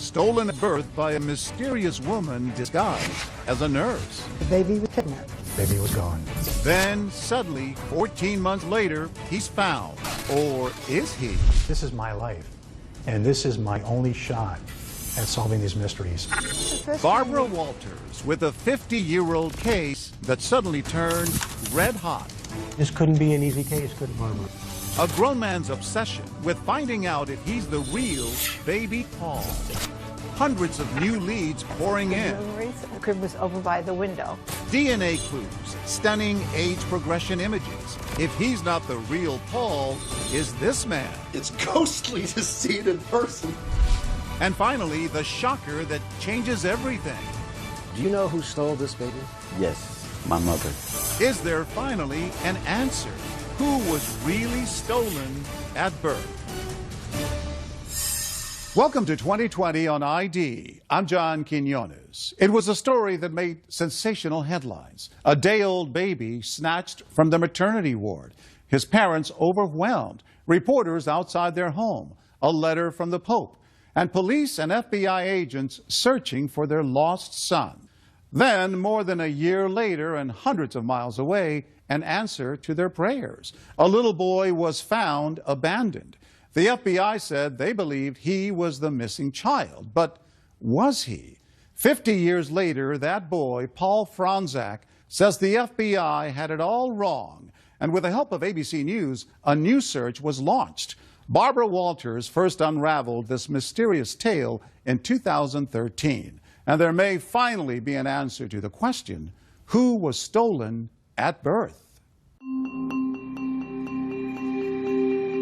stolen at birth by a mysterious woman disguised as a nurse. The baby was kidnapped. The baby was gone. Then, suddenly, 14 months later, he's found. Or is he? This is my life, and this is my only shot at solving these mysteries. Barbara Walters with a 50-year-old case that suddenly turned red hot. This couldn't be an easy case, could it, Barbara? A grown man's obsession with finding out if he's the real baby Paul. Hundreds of new leads pouring in. The crib was over by the window. DNA clues, stunning age progression images. If he's not the real Paul, is this man? It's ghostly to see it in person. And finally, the shocker that changes everything. Do you know who stole this baby? Yes, my mother. Is there finally an answer? Who was really stolen at birth? Welcome to 2020 on ID. I'm John Quinones. It was a story that made sensational headlines. A day-old baby snatched from the maternity ward. His parents overwhelmed. Reporters outside their home. A letter from the Pope. And police and FBI agents searching for their lost son. Then, more than a year later and hundreds of miles away, an answer to their prayers. A little boy was found abandoned. The FBI said they believed he was the missing child. But was he? 50 years later, that boy, Paul Fronczak, says the FBI had it all wrong. And with the help of ABC News, a new search was launched. Barbara Walters first unraveled this mysterious tale in 2013. And there may finally be an answer to the question, who was stolen at birth?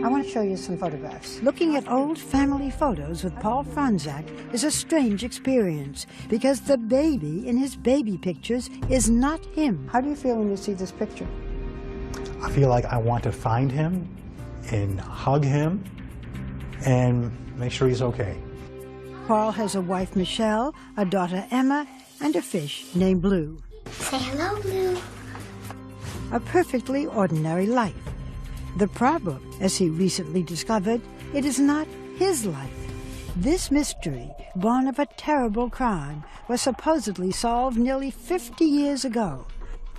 I want to show you some photographs. Looking at old family photos with Paul Fronczak is a strange experience because the baby in his baby pictures is not him. How do you feel when you see this picture? I feel like I want to find him and hug him and make sure he's okay. Paul has a wife, Michelle, a daughter, Emma, and a fish named Blue. Say hello, Blue. A perfectly ordinary life. The problem, as he recently discovered, it is not his life. This mystery, born of a terrible crime, was supposedly solved nearly 50 years ago.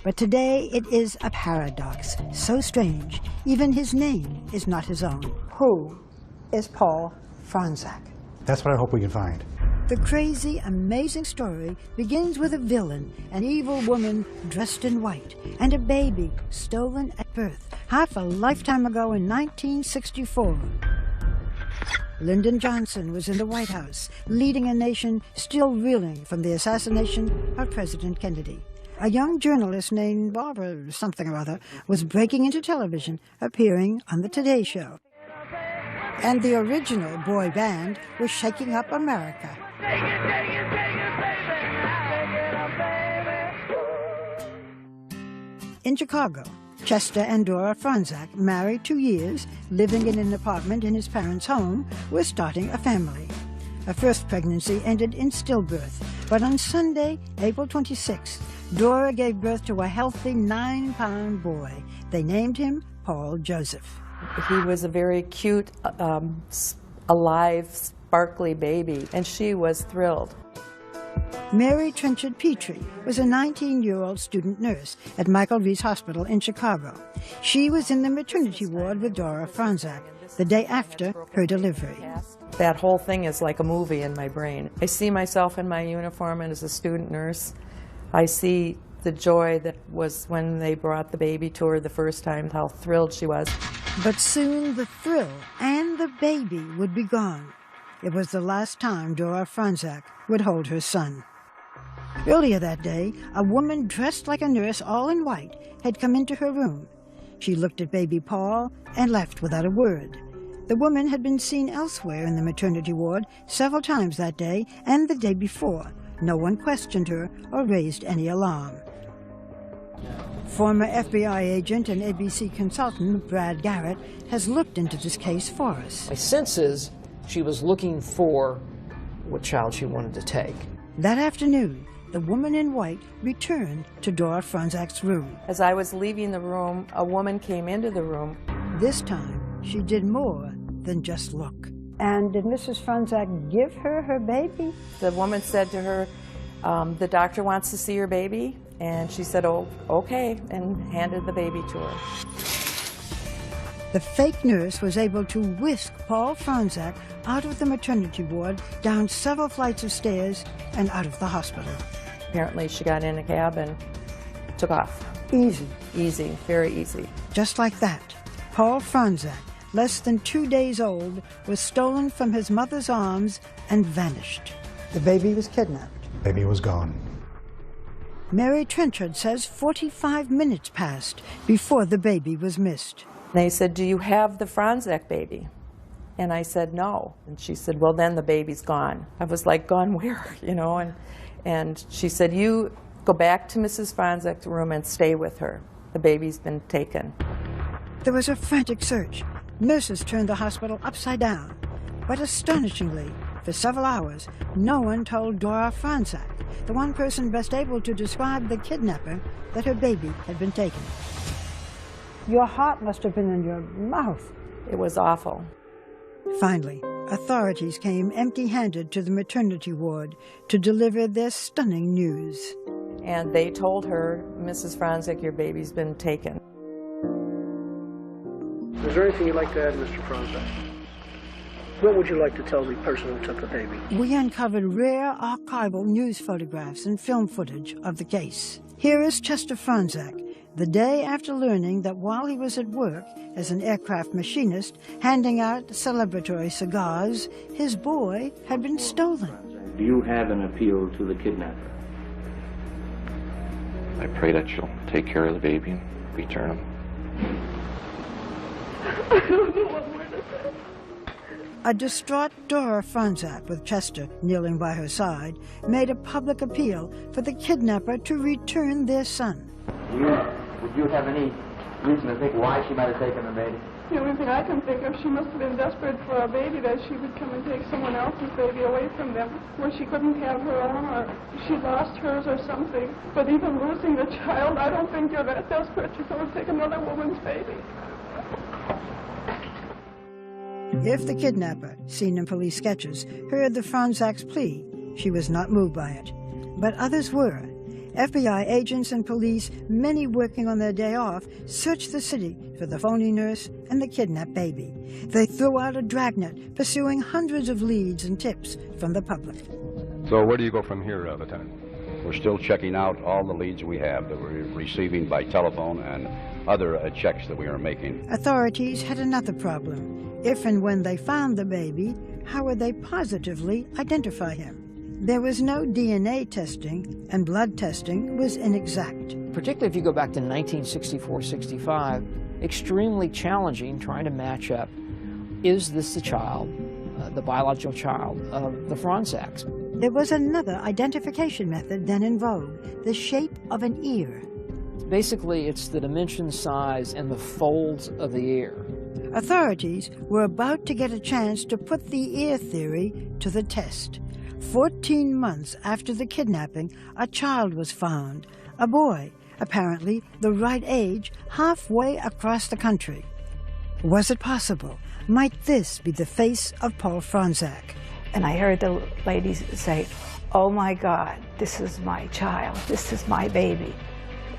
But today it is a paradox, so strange, even his name is not his own. Who is Paul Fronczak? That's what I hope we can find. The crazy, amazing story begins with a villain, an evil woman dressed in white, and a baby stolen at birth, half a lifetime ago in 1964. Lyndon Johnson was in the White House, leading a nation still reeling from the assassination of President Kennedy. A young journalist named Barbara something or other was breaking into television, appearing on the Today Show. And the original boy band was shaking up America. In Chicago, Chester and Dora Fronczak, married 2 years, living in an apartment in his parents' home, were starting a family. A first pregnancy ended in stillbirth, but on Sunday, April 26th, Dora gave birth to a healthy 9-pound boy. They named him Paul Joseph. He was a very cute, alive, sparkly baby, and she was thrilled. Mary Trenchard Petrie was a 19-year-old student nurse at Michael Reese Hospital in Chicago. She was in the maternity ward with Dora Fronczak the day after her delivery. That whole thing is like a movie in my brain. I see myself in my uniform and as a student nurse. I see the joy that was when they brought the baby to her the first time, how thrilled she was. But soon the thrill and the baby would be gone. It was the last time Dora Fronczak would hold her son. Earlier that day, a woman dressed like a nurse, all in white, had come into her room. She looked at baby Paul and left without a word. The woman had been seen elsewhere in the maternity ward several times that day and the day before. No one questioned her or raised any alarm. Former FBI agent and ABC consultant Brad Garrett has looked into this case for us. My sense is she was looking for what child she wanted to take. That afternoon, the woman in white returned to Dora Fronczak's room. As I was leaving the room, a woman came into the room. This time, she did more than just look. And did Mrs. Franzak give her her baby? The woman said to her, the doctor wants to see your baby. And she said, oh, okay, and handed the baby to her. The fake nurse was able to whisk Paul Franzak out of the maternity ward, down several flights of stairs, and out of the hospital. Apparently she got in a cab and took off. Easy. Easy, very easy. Just like that, Paul Franzak, less than 2 days old, was stolen from his mother's arms and vanished. The baby was kidnapped. Baby was gone. Mary Trenchard says 45 minutes passed before the baby was missed. They said, do you have the Franzak baby? And I said, no. And she said, well, then the baby's gone. I was like, gone where? You know, and she said, you go back to Mrs. Franzak's room and stay with her. The baby's been taken. There was a frantic search. Nurses turned the hospital upside down. But astonishingly, for several hours, no one told Dora Franzak, the one person best able to describe the kidnapper, that her baby had been taken. Your heart must have been in your mouth. It was awful. Finally, authorities came empty-handed to the maternity ward to deliver their stunning news. And they told her, Mrs. Franzak, your baby's been taken. Is there anything you'd like to add, Mr. Franzak? What would you like to tell the person who took the baby? We uncovered rare archival news photographs and film footage of the case. Here is Chester Franzak, the day after learning that while he was at work as an aircraft machinist handing out celebratory cigars, his boy had been stolen. Do you have an appeal to the kidnapper? I pray that she'll take care of the baby and return him. I don't know what more to say. A distraught Dora Franzak, with Chester kneeling by her side, made a public appeal for the kidnapper to return their son. Would you have any reason to think why she might have taken the baby? The only thing I can think of, she must have been desperate for a baby, that she would come and take someone else's baby away from them, where she couldn't have her own, or she lost hers or something. But even losing the child, I don't think you're that desperate to go and take another woman's baby. If the kidnapper, seen in police sketches, heard the Franzak's plea, she was not moved by it. But others were. FBI agents and police, many working on their day off, searched the city for the phony nurse and the kidnapped baby. They threw out a dragnet, pursuing hundreds of leads and tips from the public. So where do you go from here, Lieutenant? We're still checking out all the leads we have that we're receiving by telephone and other checks that we are making. Authorities had another problem. If and when they found the baby, how would they positively identify him? There was no DNA testing, and blood testing was inexact. Particularly if you go back to 1964-65, extremely challenging trying to match up, is this the child, the biological child of the Franzaks? There was another identification method then in vogue, the shape of an ear. Basically, it's the dimension, size, and the folds of the ear. Authorities were about to get a chance to put the ear theory to the test. 14 months after the kidnapping, a child was found, a boy, apparently the right age, halfway across the country. Was it possible? Might this be the face of Paul Franzak? And I heard the lady say, "Oh my God, this is my child, this is my baby."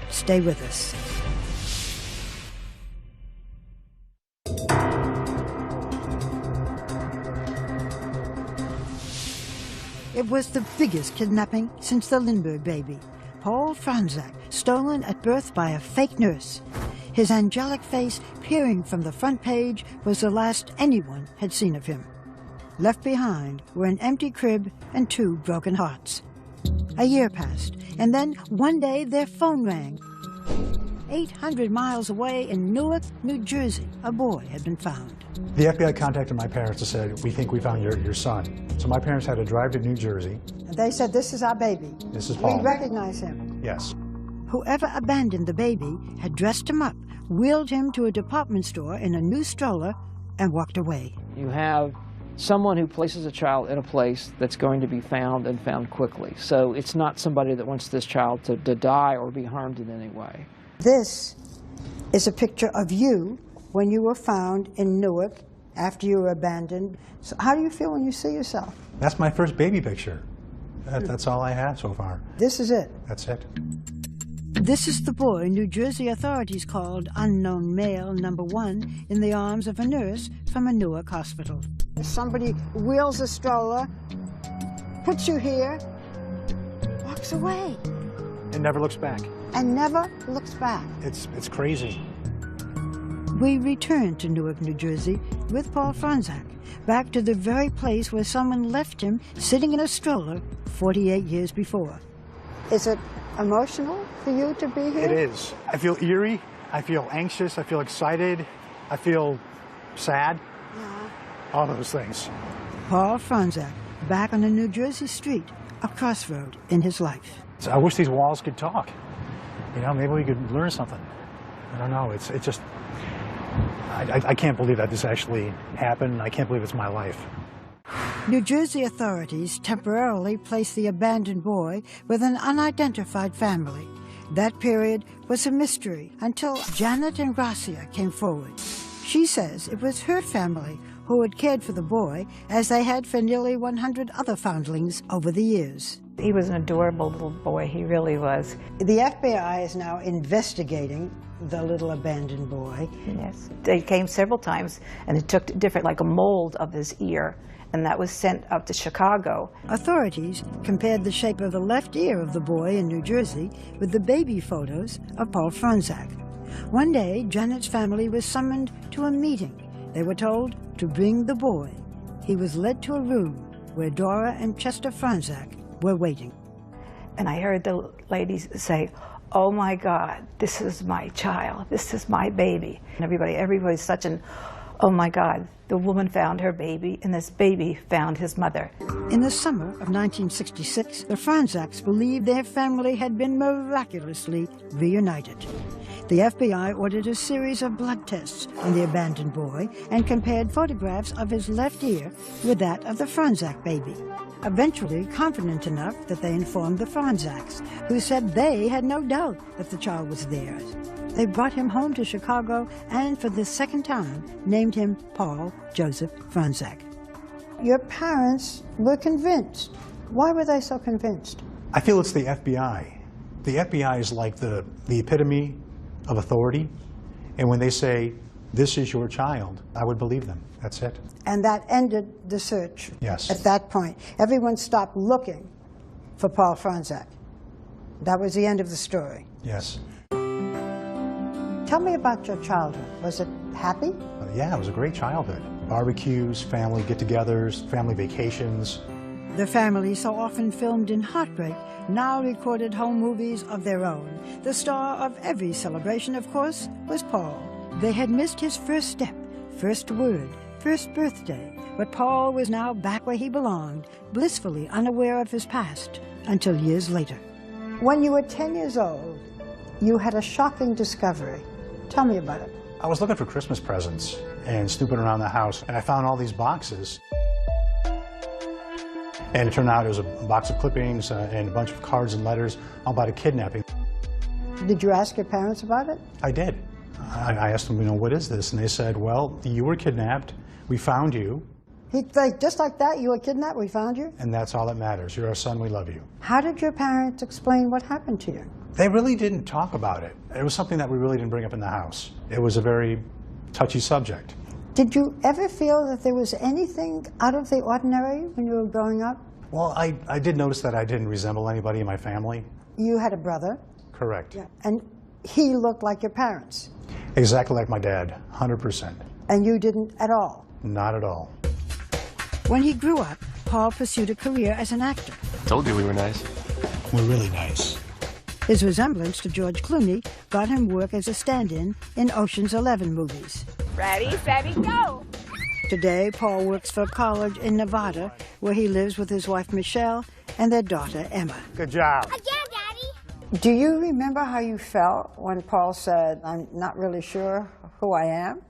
Stay with us. It was the biggest kidnapping since the Lindbergh baby. Paul Franzak, stolen at birth by a fake nurse. His angelic face peering from the front page was the last anyone had seen of him. Left behind were an empty crib and 2 broken hearts. A year passed, and then one day their phone rang. 800 miles away in Newark, New Jersey, a boy had been found. The FBI contacted my parents and said, "We think we found your son." So my parents had to drive to New Jersey. And they said, "This is our baby. This is Paul. We recognize him." Yes. Whoever abandoned the baby had dressed him up, wheeled him to a department store in a new stroller, and walked away. You have someone who places a child in a place that's going to be found and found quickly. So it's not somebody that wants this child to die or be harmed in any way. This is a picture of you when you were found in Newark, after you were abandoned. So how do you feel when you see yourself? That's my first baby picture. That's all I have so far. This is it. That's it. This is the boy New Jersey authorities called unknown male number 1 in the arms of a nurse from a Newark hospital. Somebody wheels a stroller, puts you here, walks away. It never looks back. And never looks back. It's crazy. We return to Newark, New Jersey with Paul Franczak, back to the very place where someone left him sitting in a stroller 48 years before. Is it emotional for you to be here? It is. I feel eerie. I feel anxious. I feel excited. I feel sad. All those things. Paul Franczak, back on a New Jersey street, a crossroad in his life. So I wish these walls could talk. You know, maybe we could learn something. I don't know. It's just, I can't believe that this actually happened. I can't believe it's my life. New Jersey authorities temporarily placed the abandoned boy with an unidentified family. That period was a mystery until Janet Ingrassia came forward. She says it was her family who had cared for the boy as they had for nearly 100 other foundlings over the years. He was an adorable little boy, he really was. The FBI is now investigating the little abandoned boy. Yes, they came several times and it took different, like a mold of his ear, and that was sent up to Chicago. Authorities compared the shape of the left ear of the boy in New Jersey with the baby photos of Paul Franczak. One day, Janet's family was summoned to a meeting. They were told to bring the boy. He was led to a room where Dora and Chester Franczak were waiting. And I heard the ladies say, "Oh my God, this is my child, this is my baby." And everybody's such an, oh my God, the woman found her baby and this baby found his mother. In the summer of 1966, the Franczaks believed their family had been miraculously reunited. The FBI ordered a series of blood tests on the abandoned boy and compared photographs of his left ear with that of the Franczak baby. Eventually confident enough that they informed the Franczaks, who said they had no doubt that the child was theirs. They brought him home to Chicago and, for the second time, named him Paul Joseph Franczak. Your parents were convinced. Why were they so convinced? I feel it's the FBI. The FBI is like the epitome of authority, and when they say, "This is your child," I would believe them. That's it. And that ended the search. Yes. At that point, everyone stopped looking for Paul Franczak. That was the end of the story. Yes. Tell me about your childhood. Was it happy? Yeah, it was a great childhood. Barbecues, family get-togethers, family vacations. The family, so often filmed in heartbreak, now recorded home movies of their own. The star of every celebration, of course, was Paul. They had missed his first step, first word, first birthday, but Paul was now back where he belonged, blissfully unaware of his past, until years later. When you were 10 years old, you had a shocking discovery. Tell me about it. I was looking for Christmas presents and snooping around the house, and I found all these boxes. And it turned out it was a box of clippings and a bunch of cards and letters all about a kidnapping. Did you ask your parents about it? I did. I asked them, you know, what is this? And they said, well, you were kidnapped. We found you. Just like that, you were kidnapped, we found you? And that's all that matters. You're our son, we love you. How did your parents explain what happened to you? They really didn't talk about it. It was something that we really didn't bring up in the house. It was a very touchy subject. Did you ever feel that there was anything out of the ordinary when you were growing up? Well, I did notice that I didn't resemble anybody in my family. You had a brother. Correct. Yeah. And he looked like your parents. Exactly like my dad, 100%. And you didn't at all? Not at all. When he grew up, Paul pursued a career as an actor. Told you we were nice. We're really nice. His resemblance to George Clooney got him work as a stand-in in Ocean's 11 movies. Ready, steady, go! Today, Paul works for a college in Nevada, where he lives with his wife, Michelle, and their daughter, Emma. Good job. Again, Daddy! Do you remember how you felt when Paul said, "I'm not really sure who I am"?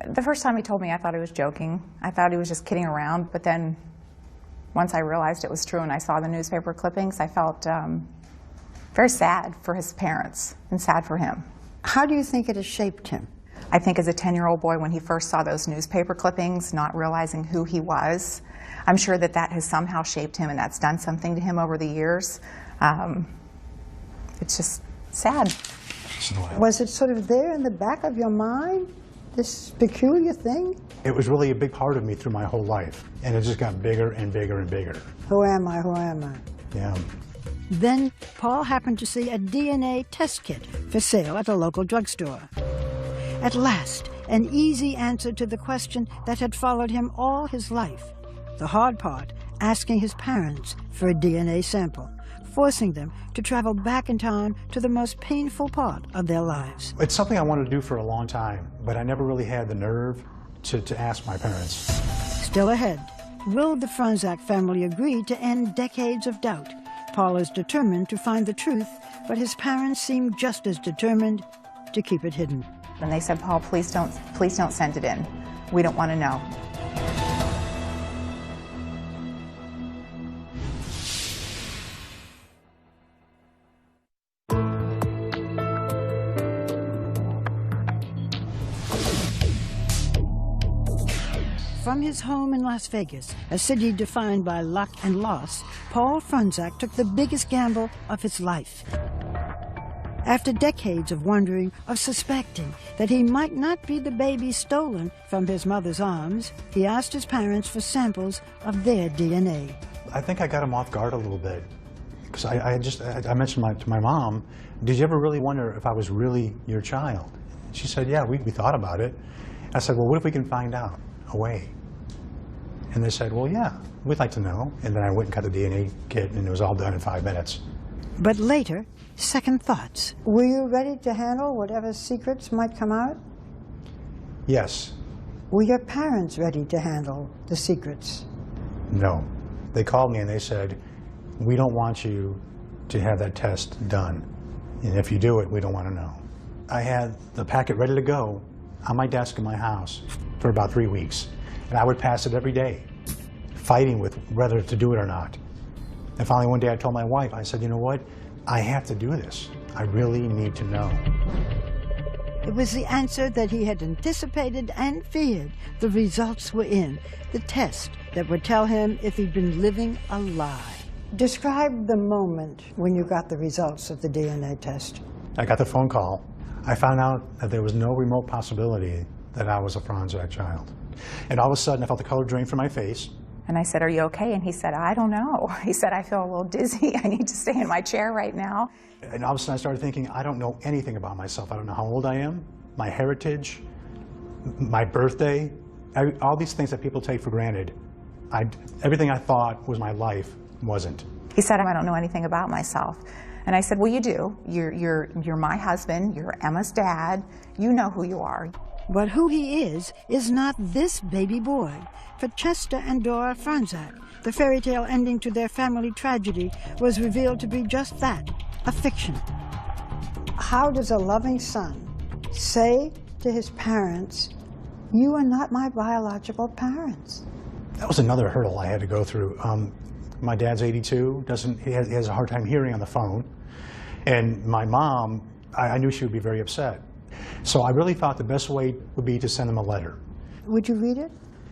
The first time he told me, I thought he was joking. I thought he was just kidding around, but then once I realized it was true and I saw the newspaper clippings, I felt very sad for his parents and sad for him. How do you think it has shaped him? I think as a 10-year-old boy, when he first saw those newspaper clippings, not realizing who he was, I'm sure that that has somehow shaped him and that's done something to him over the years. It's just sad. Was it sort of there in the back of your mind, this peculiar thing? It was really a big part of me through my whole life, and it just got bigger and bigger and bigger. Who am I? Who am I? Yeah. Then Paul happened to see a DNA test kit for sale at a local drugstore. At last, an easy answer to the question that had followed him all his life. The hard part, asking his parents for a DNA sample, forcing them to travel back in time to the most painful part of their lives. It's something I wanted to do for a long time, but I never really had the nerve to ask my parents. Still ahead, will the Franzak family agree to end decades of doubt? Paul is determined to find the truth, but his parents seem just as determined to keep it hidden. And they said, Paul, please don't send it in. We don't want to know. From his home in Las Vegas, a city defined by luck and loss, Paul Franzak took the biggest gamble of his life. After decades of wondering, of suspecting that he might not be the baby stolen from his mother's arms, he asked his parents for samples of their DNA. I think I got him off guard a little bit, because I mentioned to my mom, did you ever really wonder if I was really your child? She said, yeah, we thought about it. I said, well, what if we can find out a way? And they said, well, yeah, we'd like to know. And then I went and got the DNA kit, and it was all done in 5 minutes. But later, second thoughts. Were you ready to handle whatever secrets might come out? Yes. Were your parents ready to handle the secrets? No. They called me and they said, we don't want you to have that test done. And if you do it, we don't want to know. I had the packet ready to go on my desk in my house for about 3 weeks. And I would pass it every day, fighting with whether to do it or not. And finally one day I told my wife, I said, you know what? I have to do this. I really need to know. It was the answer that he had anticipated and feared. The results were in. The test that would tell him if he'd been living a lie. Describe the moment when you got the results of the DNA test. I got the phone call. I found out that there was no remote possibility that I was a Franzak child. And all of a sudden I felt the color drain from my face. And I said, are you okay? And he said, I don't know. He said, I feel a little dizzy. I need to stay in my chair right now. And all of a sudden I started thinking, I don't know anything about myself. I don't know how old I am, my heritage, my birthday, all these things that people take for granted. Everything I thought was my life wasn't. He said, I don't know anything about myself. And I said, well, you do. You're my husband. You're Emma's dad. You know who you are. But who he is not this baby boy. For Chester and Dora Franzak, the fairy tale ending to their family tragedy was revealed to be just that, a fiction. How does a loving son say to his parents, you are not my biological parents? That was another hurdle I had to go through. My dad's 82, he has a hard time hearing on the phone. And my mom, I knew she would be very upset. So I really thought the best way would be to send them a letter. Would you read it?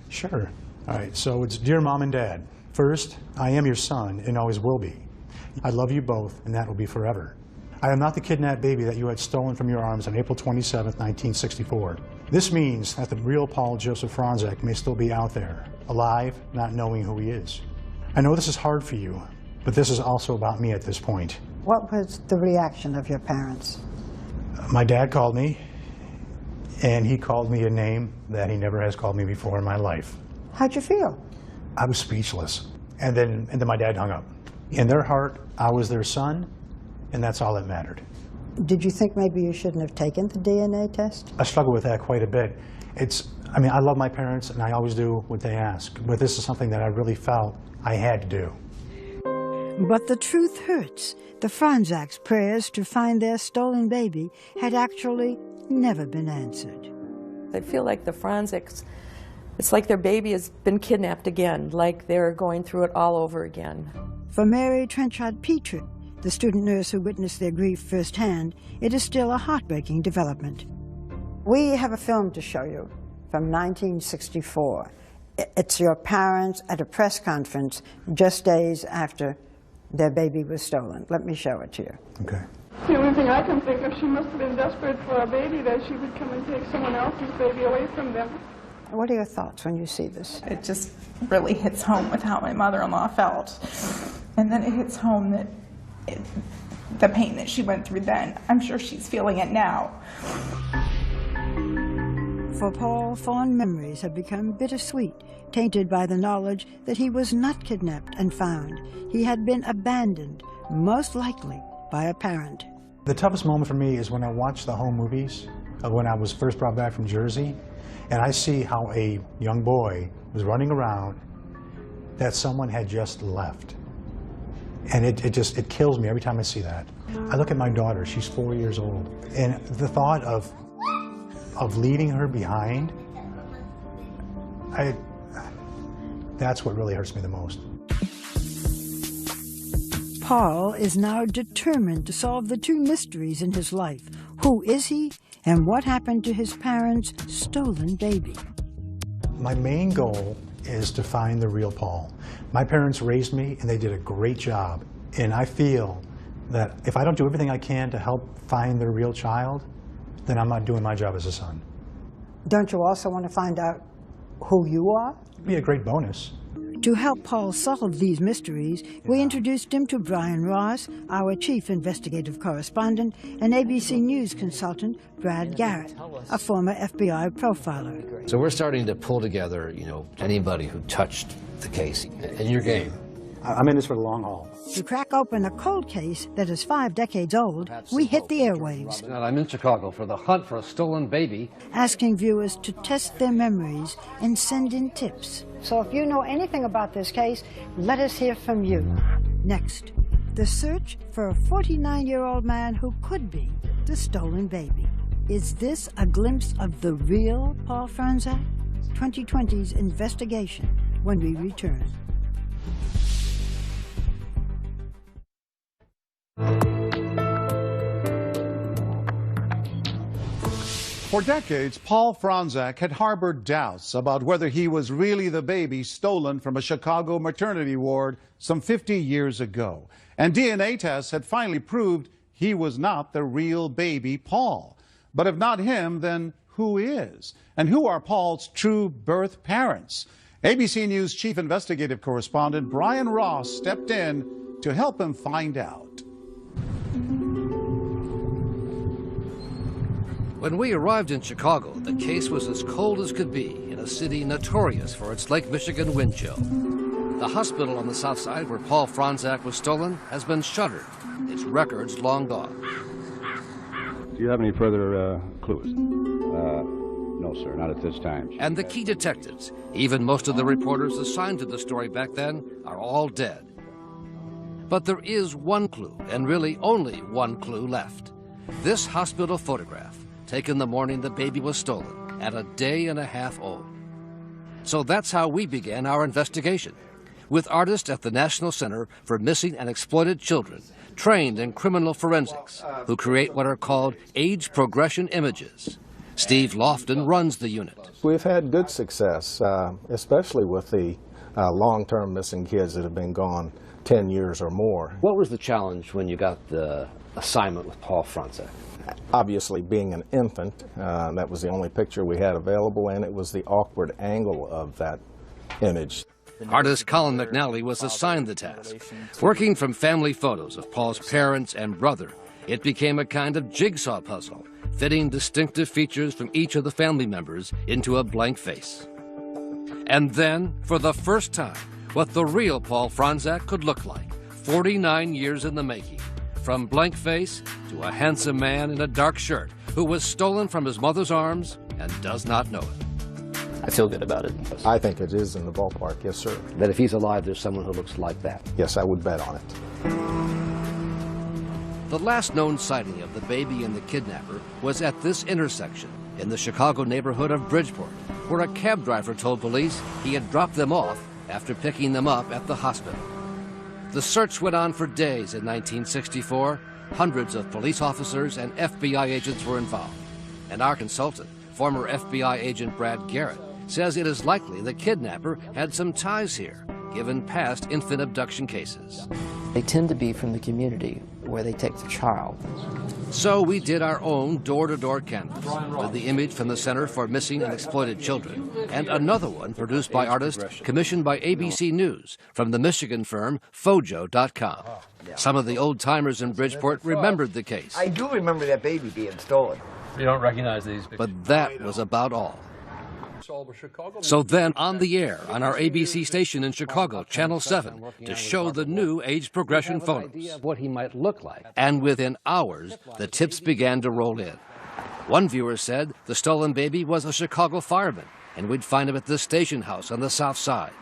Sure. All right, so it's Dear Mom and Dad. First, I am your son and always will be. I love you both, and that will be forever. I am not the kidnapped baby that you had stolen from your arms on April 27, 1964. This means that the real Paul Joseph Franzak may still be out there, alive, not knowing who he is. I know this is hard for you, but this is also about me at this point. What was the reaction of your parents? My dad called me, and he called me a name that he never has called me before in my life. How'd you feel? I was speechless. And then my dad hung up. In their heart, I was their son, and that's all that mattered. Did you think maybe you shouldn't have taken the DNA test? I struggle with that quite a bit. I love my parents, and I always do what they ask. But this is something that I really felt I had to do. But the truth hurts. The Franzaks' prayers to find their stolen baby had actually never been answered. I feel like the Franzaks, it's like their baby has been kidnapped again, like they're going through it all over again. For Mary Trenchard Petrie, the student nurse who witnessed their grief firsthand, it is still a heartbreaking development. We have a film to show you from 1964. It's your parents at a press conference just days after their baby was stolen. Let me show it to you. Okay. The only thing I can think of, she must have been desperate for a baby that she would come and take someone else's baby away from them. What are your thoughts when you see this? It just really hits home with how my mother-in-law felt. And then it hits home that the pain that she went through then, I'm sure she's feeling it now. For Paul, fond memories have become bittersweet, tainted by the knowledge that he was not kidnapped and found. He had been abandoned, most likely by a parent. The toughest moment for me is when I watch the home movies of when I was first brought back from Jersey, and I see how a young boy was running around that someone had just left. And it kills me every time I see that. I look at my daughter, she's 4 years old, and the thought of leaving her behind, that's what really hurts me the most. Paul is now determined to solve the two mysteries in his life. Who is he, and what happened to his parents' stolen baby? My main goal is to find the real Paul. My parents raised me, and they did a great job. And I feel that if I don't do everything I can to help find the real child, then I'm not doing my job as a son. Don't you also want to find out who you are? It'd be a great bonus. To help Paul solve these mysteries, we introduced him to Brian Ross, our chief investigative correspondent, and ABC News consultant, Brad Garrett, a former FBI profiler. So we're starting to pull together, anybody who touched the case. In your game. I'm in this for the long haul. To crack open a cold case that is 5 decades old, we hit the airwaves. I'm in Chicago for the hunt for a stolen baby. Asking viewers to test their memories and send in tips. So if you know anything about this case, let us hear from you. Next, the search for a 49-year-old man who could be the stolen baby. Is this a glimpse of the real Paul Franzak? 2020's investigation when we return. For decades, Paul Franzak had harbored doubts about whether he was really the baby stolen from a Chicago maternity ward some 50 years ago. And DNA tests had finally proved he was not the real baby Paul. But if not him, then who is? And who are Paul's true birth parents? ABC News chief investigative correspondent Brian Ross stepped in to help him find out. When we arrived in Chicago, the case was as cold as could be in a city notorious for its Lake Michigan wind chill. The hospital on the south side where Paul Franzak was stolen has been shuttered, its records long gone. Do you have any further clues? No, sir, not at this time. And the key detectives, even most of the reporters assigned to the story back then, are all dead. But there is one clue, and really only one clue left. This hospital photograph, taken the morning the baby was stolen, at a day and a half old. So that's how we began our investigation, with artists at the National Center for Missing and Exploited Children, trained in criminal forensics, who create what are called age progression images. Steve Lofton runs the unit. We've had good success, especially with the long-term missing kids that have been gone 10 years or more. What was the challenge when you got the assignment with Paul Franzak? Obviously, being an infant, that was the only picture we had available, and it was the awkward angle of that image. Artist Colin McNally was assigned the task. Working from family photos of Paul's parents and brother, it became a kind of jigsaw puzzle, fitting distinctive features from each of the family members into a blank face. And then, for the first time, what the real Paul Franzak could look like, 49 years in the making. From blank face to a handsome man in a dark shirt who was stolen from his mother's arms and does not know it. I feel good about it. I think it is in the ballpark, yes, sir. That if he's alive, there's someone who looks like that. Yes, I would bet on it. The last known sighting of the baby and the kidnapper was at this intersection in the Chicago neighborhood of Bridgeport, where a cab driver told police he had dropped them off after picking them up at the hospital. The search went on for days in 1964. Hundreds of police officers and FBI agents were involved. And our consultant, former FBI agent Brad Garrett, says it is likely the kidnapper had some ties here, given past infant abduction cases. They tend to be from the community where they take the child. So we did our own door-to-door canvas with the image from the Center for Missing and Exploited Children and another one produced by artists commissioned by ABC News from the Michigan firm Fojo.com. Some of the old-timers in Bridgeport remembered the case. I do remember that baby being stolen. You don't recognize these pictures. But that was about all. So then, on the air, on our ABC station in Chicago, Channel 7, to show the new age progression photos. What he might look like. And within hours, the tips began to roll in. One viewer said the stolen baby was a Chicago fireman, and we'd find him at this station house on the south side.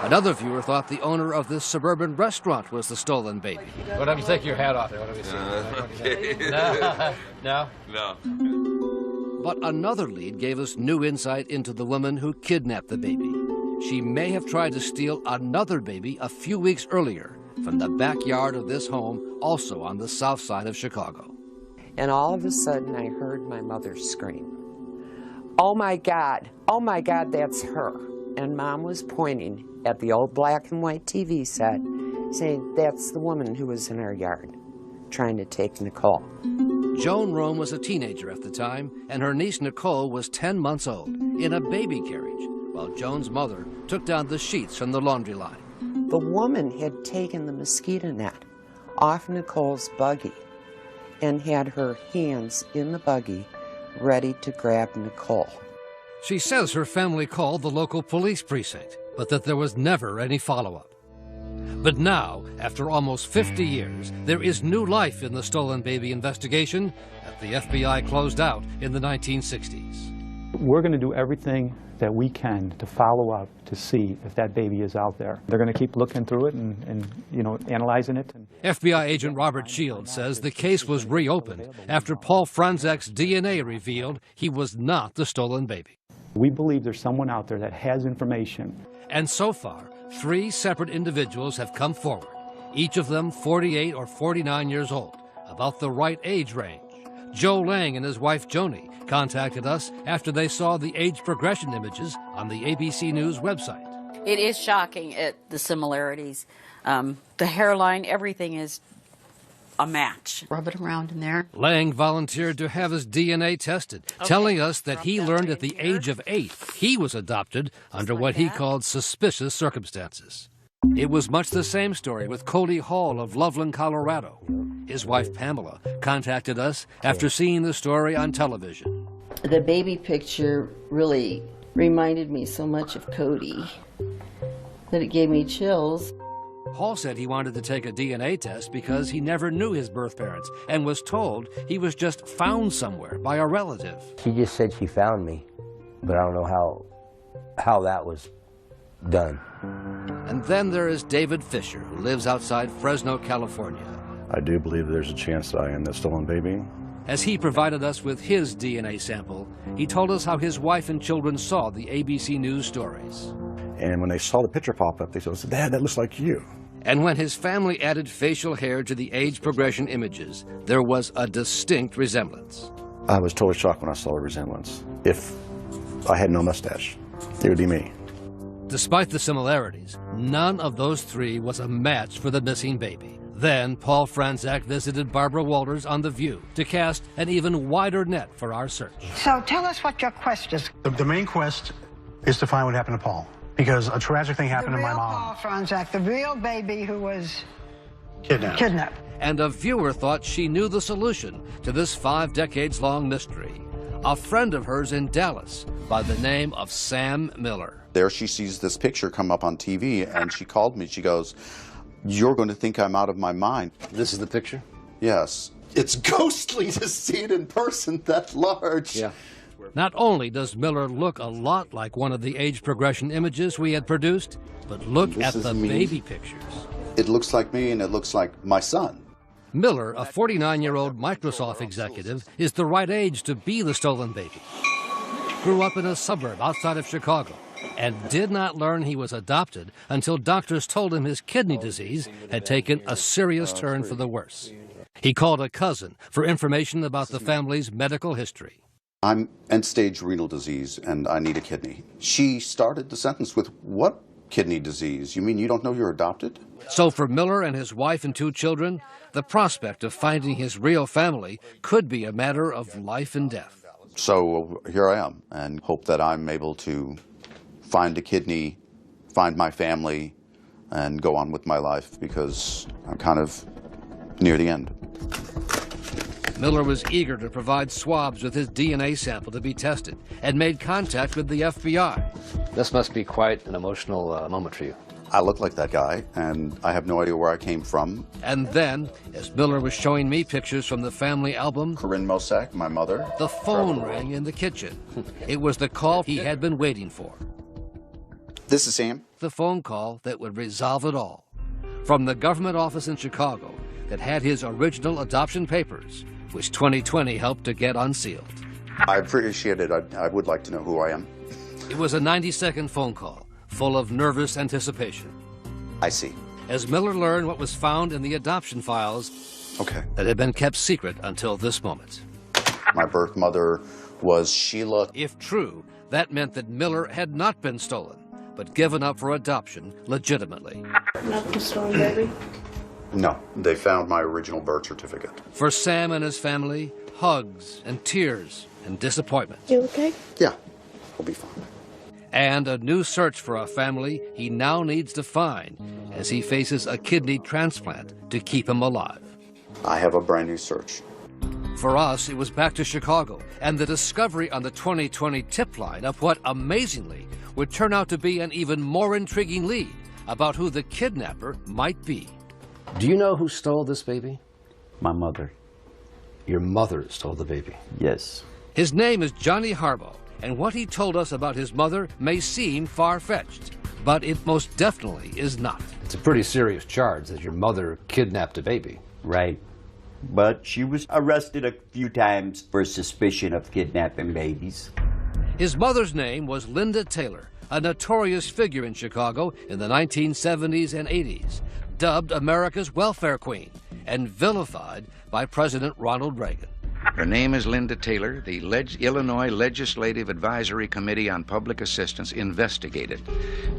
Another viewer thought the owner of this suburban restaurant was the stolen baby. What if you take your hat off there? What if you see? No? No. But another lead gave us new insight into the woman who kidnapped the baby. She may have tried to steal another baby a few weeks earlier from the backyard of this home, also on the south side of Chicago. And all of a sudden, I heard my mother scream, oh my God, that's her. And Mom was pointing at the old black and white TV set, saying, that's the woman who was in our yard, trying to take Nicole. Joan Rome was a teenager at the time, and her niece Nicole was 10 months old, in a baby carriage, while Joan's mother took down the sheets from the laundry line. The woman had taken the mosquito net off Nicole's buggy and had her hands in the buggy ready to grab Nicole. She says her family called the local police precinct, but that there was never any follow-up. But now, after almost 50 years, there is new life in the stolen baby investigation that the FBI closed out in the 1960s. We're going to do everything that we can to follow up to see if that baby is out there. They're going to keep looking through it and analyzing it. FBI agent Robert Shields says the case was reopened after Paul Franzak's DNA revealed he was not the stolen baby. We believe there's someone out there that has information. And so far, 3 separate individuals have come forward, each of them 48 or 49 years old, about the right age range. Joe Lang and his wife Joni contacted us after they saw the age progression images on the ABC News website. It is shocking at the similarities. The hairline, everything is a match. Rub it around in there. Lang volunteered to have his DNA tested, telling us that he learned at the age of 8 he was adopted under what he called suspicious circumstances. It was much the same story with Cody Hall of Loveland, Colorado. His wife Pamela contacted us after seeing the story on television. The baby picture really reminded me so much of Cody that it gave me chills. Hall said he wanted to take a DNA test because he never knew his birth parents and was told he was just found somewhere by a relative. She just said she found me, but I don't know how that was done. And then there is David Fisher, who lives outside Fresno, California. I do believe there's a chance that I am the stolen baby. As he provided us with his DNA sample, he told us how his wife and children saw the ABC News stories. And when they saw the picture pop up, they said, Dad, that looks like you. And when his family added facial hair to the age progression images, there was a distinct resemblance. I was totally shocked when I saw the resemblance. If I had no mustache, it would be me. Despite the similarities, none of those 3 was a match for the missing baby. Then Paul Franzak visited Barbara Walters on The View to cast an even wider net for our search. So tell us what your quest is. The main quest is to find what happened to Paul. Because a tragic thing happened to my mom. Paul Franzak, the real baby who was kidnapped. And a viewer thought she knew the solution to this 5 decades-long mystery. A friend of hers in Dallas by the name of Sam Miller. There she sees this picture come up on TV, and she called me. She goes, you're going to think I'm out of my mind. This is the picture? Yes. It's ghostly to see it in person that large. Yeah. Not only does Miller look a lot like one of the age progression images we had produced, but look at the baby pictures. It looks like me, and it looks like my son. Miller, a 49-year-old Microsoft executive, is the right age to be the stolen baby. Grew up in a suburb outside of Chicago and did not learn he was adopted until doctors told him his kidney disease had taken a serious turn for the worse. He called a cousin for information about the family's medical history. I'm end-stage renal disease and I need a kidney. She started the sentence with, "What kidney disease? You mean you don't know you're adopted?" So for Miller and his wife and 2 children, the prospect of finding his real family could be a matter of life and death. So here I am, and hope that I'm able to find a kidney, find my family, and go on with my life, because I'm kind of near the end. Miller was eager to provide swabs with his DNA sample to be tested and made contact with the FBI. This must be quite an emotional moment for you. I look like that guy, and I have no idea where I came from. And then, as Miller was showing me pictures from the family album, Corinne Mosak, my mother, the phone rang in the kitchen. It was the call he had been waiting for. This is Sam. The phone call that would resolve it all. From the government office in Chicago that had his original adoption papers, which 2020 helped to get unsealed. I appreciate it. I would like to know who I am. It was a 90-second phone call, full of nervous anticipation. I see. As Miller learned what was found in the adoption files that had been kept secret until this moment. My birth mother was Sheila. If true, that meant that Miller had not been stolen, but given up for adoption legitimately. Not the stolen baby? No, they found my original birth certificate. For Sam and his family, hugs and tears and disappointment. You okay? Yeah, we'll be fine. And a new search for a family he now needs to find as he faces a kidney transplant to keep him alive. I have a brand new search. For us, it was back to Chicago and the discovery on the 2020 tip line of what, amazingly, would turn out to be an even more intriguing lead about who the kidnapper might be. Do you know who stole this baby? My mother. Your mother stole the baby? Yes. His name is Johnny Harbaugh, and what he told us about his mother may seem far-fetched, but it most definitely is not. It's a pretty serious charge that your mother kidnapped a baby. Right. But she was arrested a few times for suspicion of kidnapping babies. His mother's name was Linda Taylor, a notorious figure in Chicago in the 1970s and 80s, dubbed America's welfare queen and vilified by President Ronald Reagan. Her name is Linda Taylor. The Illinois Legislative Advisory Committee on Public Assistance investigated.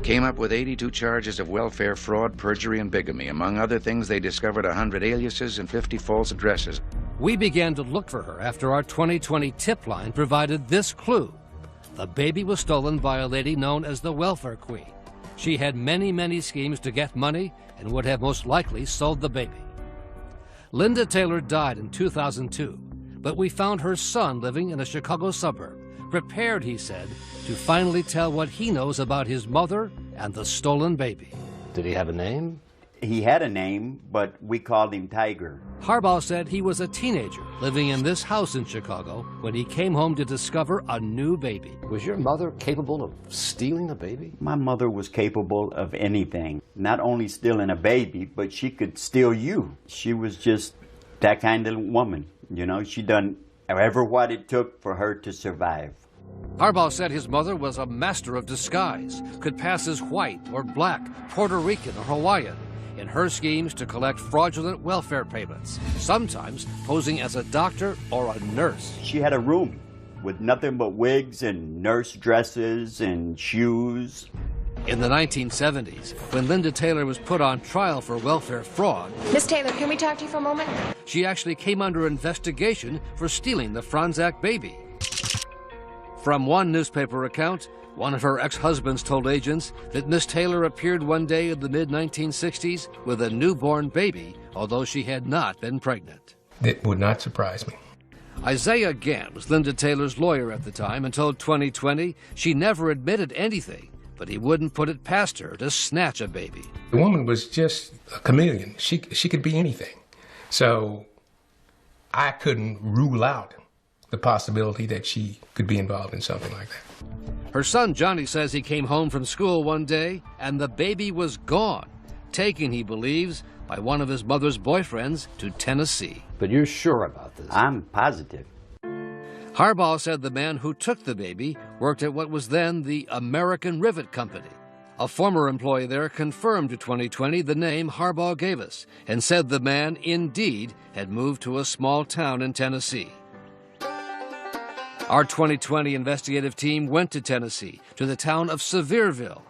Came up with 82 charges of welfare fraud, perjury, and bigamy. Among other things, they discovered 100 aliases and 50 false addresses. We began to look for her after our 2020 tip line provided this clue. The baby was stolen by a lady known as the Welfare Queen. She had many, many schemes to get money and would have most likely sold the baby. Linda Taylor died in 2002, but we found her son living in a Chicago suburb, prepared, he said, to finally tell what he knows about his mother and the stolen baby. Did he have a name? He had a name, but we called him Tiger. Harbaugh said he was a teenager living in this house in Chicago when he came home to discover a new baby. Was your mother capable of stealing a baby? My mother was capable of anything. Not only stealing a baby, but she could steal you. She was just that kind of woman. You know, she done however what it took for her to survive. Harbaugh said his mother was a master of disguise, could pass as white or black, Puerto Rican or Hawaiian, in her schemes to collect fraudulent welfare payments, sometimes posing as a doctor or a nurse. She had a room with nothing but wigs and nurse dresses and shoes. In the 1970s, when Linda Taylor was put on trial for welfare fraud, Miss Taylor, can we talk to you for a moment? She actually came under investigation for stealing the Franzak baby. From one newspaper account, one of her ex-husbands told agents that Miss Taylor appeared one day in the mid-1960s with a newborn baby, although she had not been pregnant. That would not surprise me. Isaiah Gant was Linda Taylor's lawyer at the time and told 2020 she never admitted anything, but he wouldn't put it past her to snatch a baby. The woman was just a chameleon. She could be anything. So I couldn't rule out the possibility that she could be involved in something like that. Her son Johnny says he came home from school one day and the baby was gone, taken, he believes, by one of his mother's boyfriends to Tennessee. But you're sure about this? I'm positive. Harbaugh said the man who took the baby worked at what was then the American Rivet Company, A former employee there confirmed to 2020 the name Harbaugh gave us and said the man indeed had moved to a small town in Tennessee. Our 2020 investigative team went to Tennessee, to the town of Sevierville,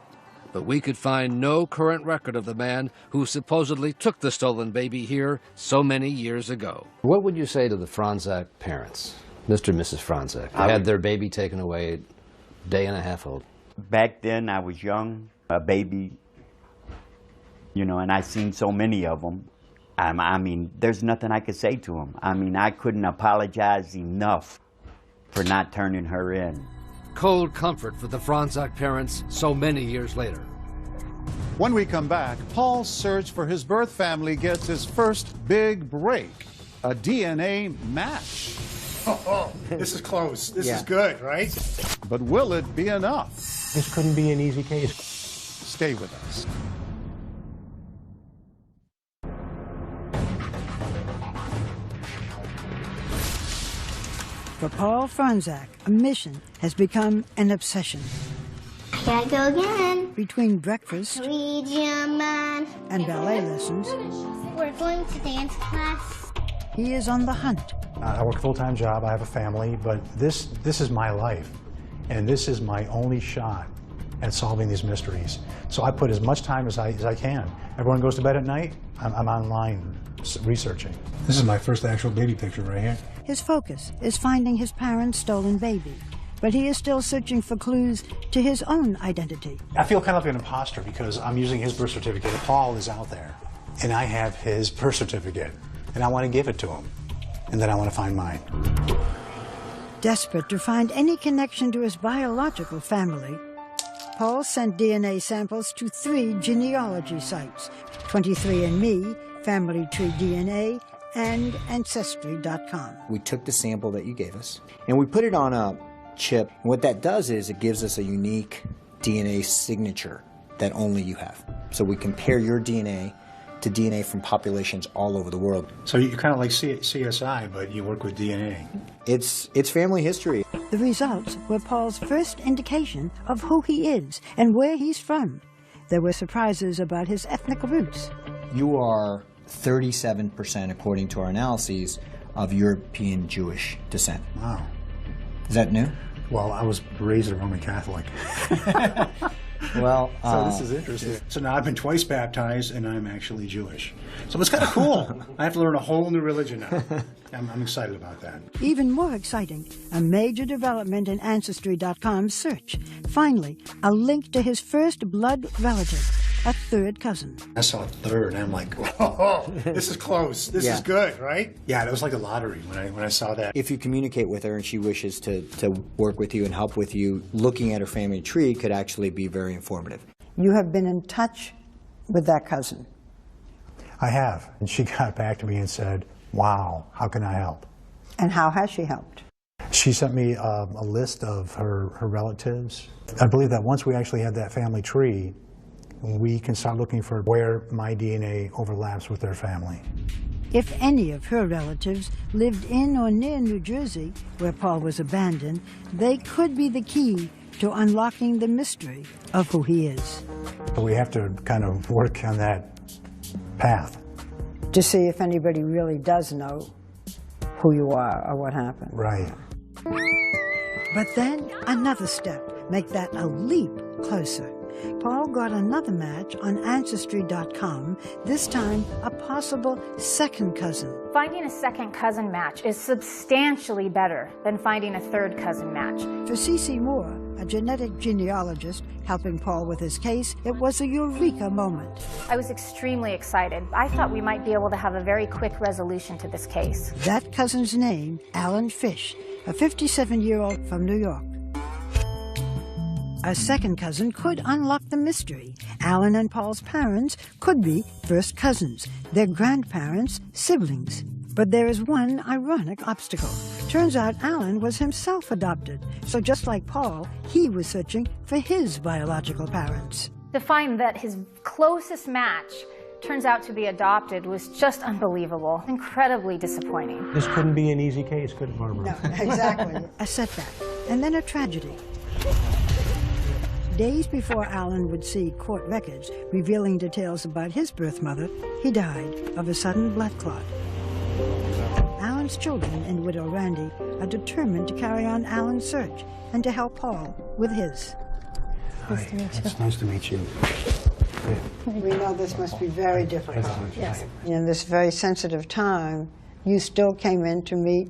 but we could find no current record of the man who supposedly took the stolen baby here so many years ago. What would you say to the Franzak parents, Mr. and Mrs. Franzak? They had their baby taken away, a day and a half old. Back then, I was young, a baby, you know, and I seen so many of them. I mean, there's nothing I could say to them. I mean, I couldn't apologize enough for not turning her in. Cold comfort for the Franzak parents so many years later. When we come back, Paul's search for his birth family gets his first big break, a DNA match. Oh, this is close. This is good, right? But will it be enough? This couldn't be an easy case. Stay with us. For Paul Franzak, a mission has become an obsession. Gotta go again. Between breakfast Man. and ballet lessons, We're going to dance class. he is on the hunt. I work a full-time job, I have a family, but this is my life, and this is my only shot at solving these mysteries. So I put as much time as I can. Everyone goes to bed at night, I'm online researching. This is my first actual baby picture right here. His focus is finding his parents' stolen baby, but he is still searching for clues to his own identity. I feel kind of like an imposter because I'm using his birth certificate. Paul is out there, and I have his birth certificate, and I want to give it to him, and then I want to find mine. Desperate to find any connection to his biological family, Paul sent DNA samples to 3 genealogy sites, 23andMe, Family Tree DNA, and Ancestry.com. We took the sample that you gave us, and we put it on a chip. And what that does is it gives us a unique DNA signature that only you have. So we compare your DNA to DNA from populations all over the world. So you're kind of like CSI, but you work with DNA. It's family history. The results were Paul's first indication of who he is and where he's from. There were surprises about his ethnic roots. You are 37%, according to our analyses, of European Jewish descent. Wow. Is that new? Well, I was raised a Roman Catholic. Well, so this is interesting. So now I've been twice baptized, and I'm actually Jewish. So it's kind of cool. I have to learn a whole new religion now. I'm excited about that. Even more exciting, a major development in Ancestry.com's search. Finally, a link to his first blood relative, a third cousin. I saw a third, and I'm like, oh, this is close. This is good, right? Yeah, it was like a lottery when I saw that. If you communicate with her and she wishes to work with you and help with you, looking at her family tree could actually be very informative. You have been in touch with that cousin. I have. And she got back to me and said, wow, how can I help? And how has she helped? She sent me a list of her relatives. I believe that once we actually have that family tree, we can start looking for where my DNA overlaps with their family. If any of her relatives lived in or near New Jersey, where Paul was abandoned, they could be the key to unlocking the mystery of who he is. But we have to kind of work on that path. To see if anybody really does know who you are or what happened. Right. But then another step, make that a leap closer. Paul got another match on Ancestry.com, this time a possible second cousin. Finding a second cousin match is substantially better than finding a third cousin match. For Cece Moore, a genetic genealogist helping Paul with his case, it was a eureka moment. I was extremely excited. I thought we might be able to have a very quick resolution to this case. That cousin's name, Alan Fish, a 57-year-old from New York. A second cousin could unlock the mystery. Alan and Paul's parents could be first cousins, their grandparents siblings. But there is one ironic obstacle. Turns out Alan was himself adopted, so just like Paul, he was searching for his biological parents. To find that his closest match turns out to be adopted was just unbelievable, incredibly disappointing. This couldn't be an easy case, could it, Barbara? No, exactly. A setback, and then a tragedy. Days before Alan would see court records revealing details about his birth mother, he died of a sudden blood clot. Alan's children and widow Randy are determined to carry on Alan's search and to help Paul with his. Nice to meet you. It's nice to meet you. We know this must be very difficult. Yes. In this very sensitive time, you still came in to meet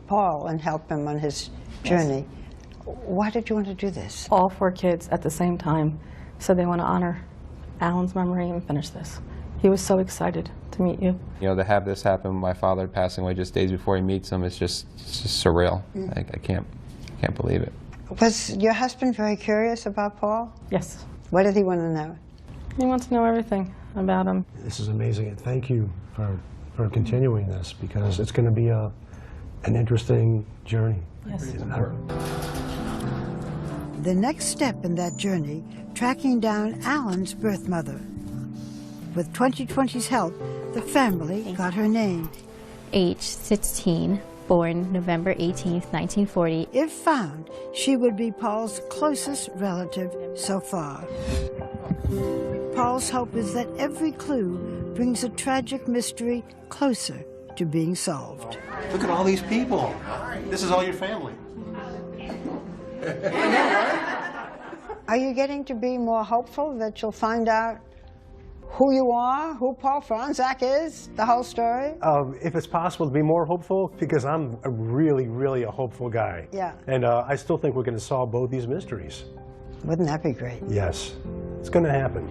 Paul and help him on his journey. Why did you want to do this? All 4 kids at the same time said they want to honor Alan's memory and finish this. He was so excited to meet you. You know, to have this happen, my father passing away just days before he meets him, it's just surreal. I can't believe it. Was your husband very curious about Paul? Yes. What did he want to know? He wants to know everything about him. This is amazing, and thank you for continuing this, because it's going to be an interesting journey. Yes. The next step in that journey, tracking down Alan's birth mother. With 2020's help, the family got her name. Age 16, born November 18th, 1940. If found, she would be Paul's closest relative so far. Paul's hope is that every clue brings a tragic mystery closer to being solved. Look at all these people. This is all your family. Are you getting to be more hopeful that you'll find out who you are, who Paul Franzak is, the whole story? If it's possible to be more hopeful, because I'm really a hopeful guy. Yeah. And I still think we're going to solve both these mysteries. Wouldn't that be great? Yes. It's going to happen.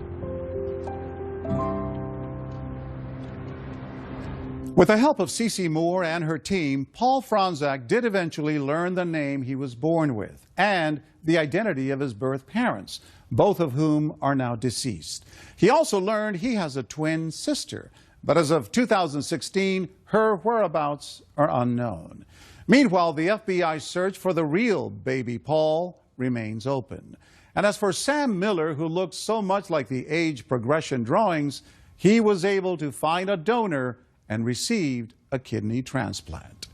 With the help of Cece Moore and her team, Paul Franzak did eventually learn the name he was born with and the identity of his birth parents, both of whom are now deceased. He also learned he has a twin sister, but as of 2016, her whereabouts are unknown. Meanwhile, the FBI search for the real baby Paul remains open. And as for Sam Miller, who looked so much like the age progression drawings, he was able to find a donor and received a kidney transplant.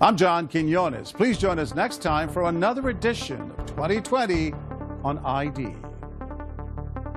I'm John Quinones. Please join us next time for another edition of 2020 on ID.